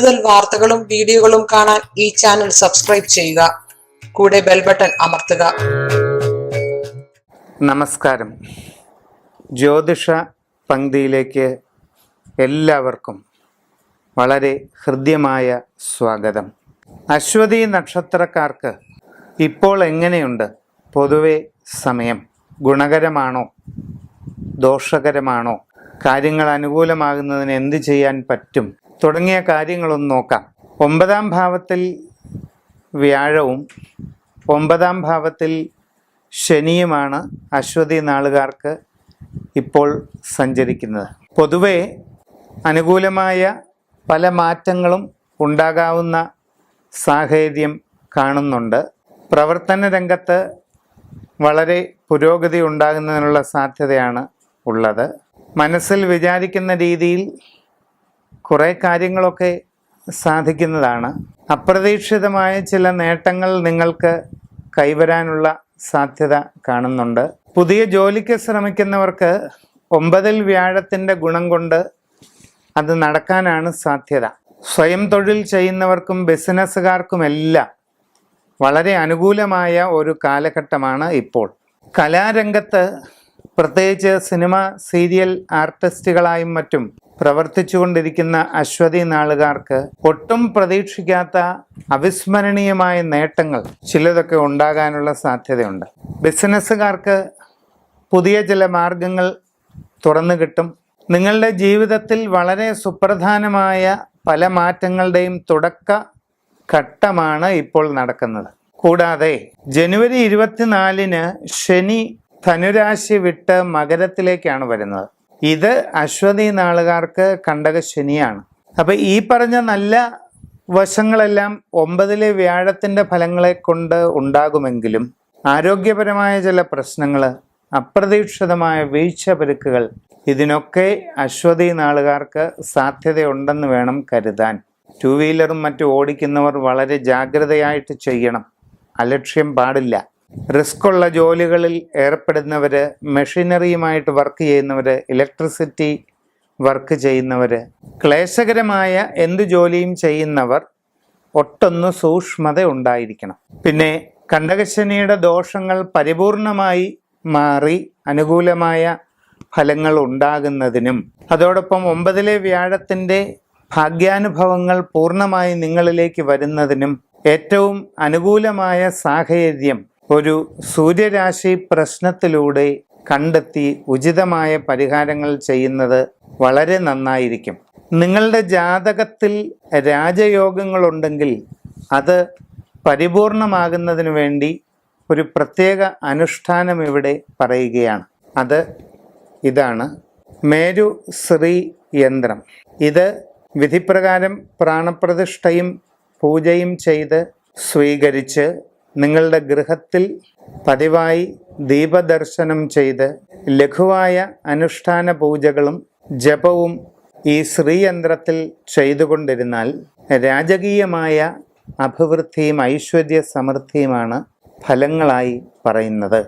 കൂടുതൽ വാർത്തകളും വീഡിയോകളും കാണാൻ ഈ ചാനൽ സബ്സ്ക്രൈബ് ചെയ്യുക. കൂടെ ബെൽ ബട്ടൺ അമർത്തുക. നമസ്കാരം. ജ്യോതിഷ പങ്ക്തിയിലേക്ക് എല്ലാവർക്കും വളരെ ഹൃദ്യമായ സ്വാഗതം. അശ്വതി നക്ഷത്രക്കാർക്ക് ഇപ്പോൾ എങ്ങനെയുണ്ട്? പൊതുവെ സമയം ഗുണകരമാണോ ദോഷകരമാണോ? കാര്യങ്ങൾ അനുകൂലമാകുന്നതിന് എന്ത് ചെയ്യാൻ പറ്റും തുടങ്ങിയ കാര്യങ്ങളൊന്ന് നോക്കാം. 9-ാം ഭാവത്തിൽ വ്യാഴവും 9-ാം ഭാവത്തിൽ ശനിയുമാണ് അശ്വതി നാളുകാർക്ക് ഇപ്പോൾ സഞ്ചരിക്കുന്നത്. പൊതുവെ അനുകൂലമായ പല മാറ്റങ്ങളും ഉണ്ടാകാവുന്ന സാഹചര്യം കാണുന്നുണ്ട്. പ്രവർത്തന രംഗത്ത് വളരെ പുരോഗതി ഉണ്ടാകുന്നതിനുള്ള സാധ്യതയാണ് ഉള്ളത്. മനസ്സിൽ വിചാരിക്കുന്ന രീതിയിൽ കുറേ കാര്യങ്ങളൊക്കെ സാധിക്കുന്നതാണ്. അപ്രതീക്ഷിതമായ ചില നേട്ടങ്ങൾ നിങ്ങൾക്ക് കൈവരാനുള്ള സാധ്യത കാണുന്നുണ്ട്. പുതിയ ജോലിക്ക് ശ്രമിക്കുന്നവർക്ക് 9-ൽ വ്യാഴത്തിൻ്റെ ഗുണം കൊണ്ട് അത് നടക്കാനാണ് സാധ്യത. സ്വയം തൊഴിൽ ചെയ്യുന്നവർക്കും ബിസിനസ്സുകാർക്കുമെല്ലാം വളരെ അനുകൂലമായ ഒരു കാലഘട്ടമാണ് ഇപ്പോൾ. കലാരംഗത്ത് പ്രത്യേകിച്ച് സിനിമ, സീരിയൽ ആർട്ടിസ്റ്റുകളായും മറ്റും പ്രവർത്തിച്ചുകൊണ്ടിരിക്കുന്ന അശ്വതി നാളുകാർക്ക് ഒട്ടും പ്രതീക്ഷിക്കാത്ത അവിസ്മരണീയമായ നേട്ടങ്ങൾ ചിലതൊക്കെ ഉണ്ടാകാനുള്ള സാധ്യതയുണ്ട്. ബിസിനസ്സുകാർക്ക് പുതിയ ചില മാർഗങ്ങൾ തുറന്നു കിട്ടും. നിങ്ങളുടെ ജീവിതത്തിൽ വളരെ സുപ്രധാനമായ പല മാറ്റങ്ങളുടെയും തുടക്ക ഘട്ടമാണ് ഇപ്പോൾ നടക്കുന്നത്. കൂടാതെ ജനുവരി 24-ന് ശനി ധനുരാശി വിട്ട് മകരത്തിലേക്കാണ് വരുന്നത്. ഇത് അശ്വതി നാളുകാർക്ക് കണ്ടക ശനിയാണ്. അപ്പം ഈ പറഞ്ഞ നല്ല വശങ്ങളെല്ലാം 9-ലെ വ്യാഴത്തിൻ്റെ ഫലങ്ങളെ കൊണ്ട് ഉണ്ടാകുമെങ്കിലും ആരോഗ്യപരമായ ചില പ്രശ്നങ്ങൾ, അപ്രതീക്ഷിതമായ വീഴ്ചപരുക്കുകൾ, ഇതിനൊക്കെ അശ്വതി നാളുകാർക്ക് സാധ്യതയുണ്ടെന്ന് വേണം കരുതാൻ. 2 വീലറും മറ്റും ഓടിക്കുന്നവർ വളരെ ജാഗ്രതയായിട്ട് ചെയ്യണം. അലക്ഷ്യം പാടില്ല. റിസ്ക് ഉള്ള ജോലികളിൽ ഏർപ്പെടുന്നവർ, മെഷീനറിയുമായിട്ട് വർക്ക് ചെയ്യുന്നവർ, ഇലക്ട്രിസിറ്റി വർക്ക് ചെയ്യുന്നവർ, ക്ലേശകരമായ എന്തു ജോലിയും ചെയ്യുന്നവർ ഒട്ടൊന്ന് സൂക്ഷ്മത ഉണ്ടായിരിക്കണം. പിന്നെ കണ്ടകശനിയുടെ ദോഷങ്ങൾ പരിപൂർണമായി മാറി അനുകൂലമായ ഫലങ്ങൾ ഉണ്ടാകുന്നതിനും അതോടൊപ്പം 9-ലെ വ്യാഴത്തിൻ്റെ ഭാഗ്യാനുഭവങ്ങൾ പൂർണ്ണമായി നിങ്ങളിലേക്ക് വരുന്നതിനും ഏറ്റവും അനുകൂലമായ സാഹചര്യം ഒരു സൂര്യരാശി പ്രശ്നത്തിലൂടെ കണ്ടെത്തി ഉചിതമായ പരിഹാരങ്ങൾ ചെയ്യുന്നത് വളരെ നന്നായിരിക്കും. നിങ്ങളുടെ ജാതകത്തിൽ രാജയോഗങ്ങളുണ്ടെങ്കിൽ അത് പരിപൂർണമാകുന്നതിന് വേണ്ടി ഒരു പ്രത്യേക അനുഷ്ഠാനം ഇവിടെ പറയുകയാണ്. അത് ഇതാണ്: മേരു ശ്രീ യന്ത്രം. ഇത് വിധിപ്രകാരം പ്രാണപ്രതിഷ്ഠയും പൂജയും ചെയ്ത് സ്വീകരിച്ച് നിങ്ങളുടെ ഗൃഹത്തിൽ പതിവായി ദീപദർശനം ചെയ്ത് ലഘുവായ അനുഷ്ഠാന പൂജകളും ജപവും ഈ ശ്രീയന്ത്രത്തിൽ ചെയ്തുകൊണ്ടിരുന്നാൽ രാജകീയമായ അഭിവൃദ്ധിയും ഐശ്വര്യ സമൃദ്ധിയുമാണ് ഫലങ്ങളായി പറയുന്നത്.